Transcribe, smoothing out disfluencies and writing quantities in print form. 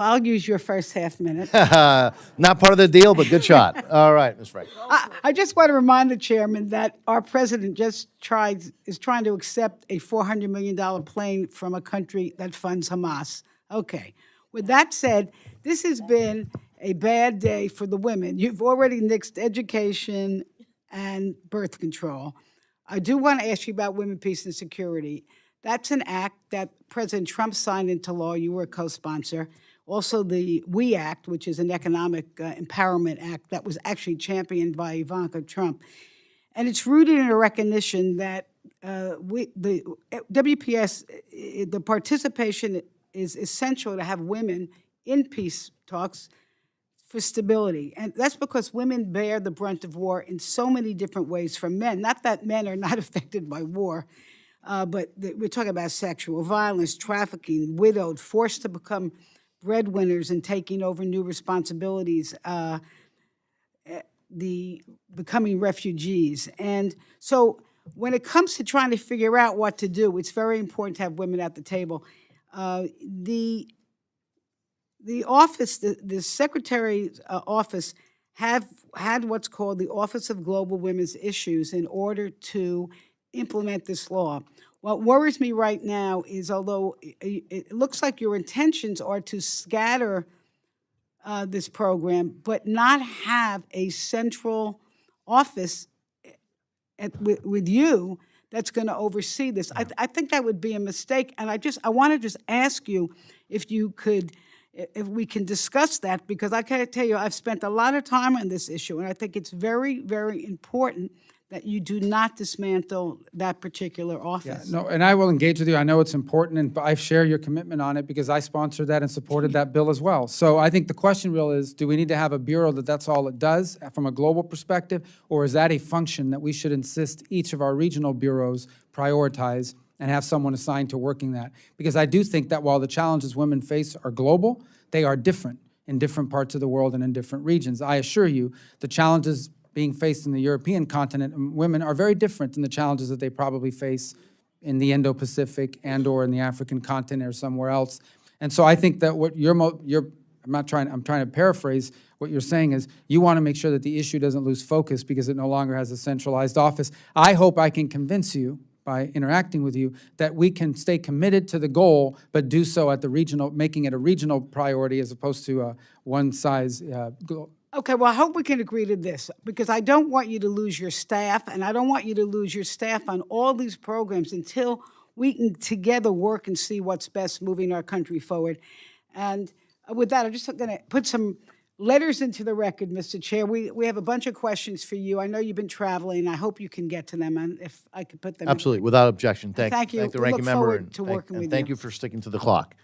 I'll use your first half minute. Not part of the deal, but good shot. All right, Ms. Frank. I just want to remind the chairman that our president is trying to accept a $400 million plane from a country that funds Hamas. Okay. With that said, this has been a bad day for the women. You've already nixed education and birth control. I do want to ask you about women, peace, and security. That's an act that President Trump signed into law. You were a co-sponsor. Also, the WE Act, which is an economic empowerment act that was actually championed by Ivanka Trump. And it's rooted in a recognition that the WPS, the participation is essential to have women in peace talks for stability. And that's because women bear the brunt of war in so many different ways from men. Not that men are not affected by war, but we're talking about sexual violence, trafficking, widowed, forced to become breadwinners and taking over new responsibilities, the becoming refugees. And so when it comes to trying to figure out what to do, it's very important to have women at the table. The office, the Secretary's office have had what's called the Office of Global Women's Issues in order to implement this law. What worries me right now is, although it looks like your intentions are to scatter this program, but not have a central office with you that's going to oversee this. I think that would be a mistake, and I want to just ask you if we can discuss that, because I can't tell you, I've spent a lot of time on this issue, and I think it's very, very important that you do not dismantle that particular office. Yeah, no, and I will engage with you. I know it's important, and I share your commitment on it because I sponsored that and supported that bill as well. So I think the question real is, do we need to have a bureau that's all it does from a global perspective, or is that a function that we should insist each of our regional bureaus prioritize and have someone assigned to working that? Because I do think that while the challenges women face are global, they are different in different parts of the world and in different regions. I assure you, the challenges being faced in the European continent and women are very different than the challenges that they probably face in the Indo-Pacific and or in the African continent or somewhere else. And so I think that what I'm trying to paraphrase what you're saying is you want to make sure that the issue doesn't lose focus because it no longer has a centralized office. I hope I can convince you by interacting with you that we can stay committed to the goal, but do so at the regional, making it a regional priority as opposed to a one-size goal. Okay, well, I hope we can agree to this, because I don't want you to lose your staff, and I don't want you to lose your staff on all these programs until we can together work and see what's best moving our country forward. And with that, I'm just going to put some letters into the record, Mr. Chair. We have a bunch of questions for you. I know you've been traveling. I hope you can get to them, and if I could put them Absolutely, without objection. Thank you. Thank the We ranking look member, forward to working with thank you. you for sticking to the clock.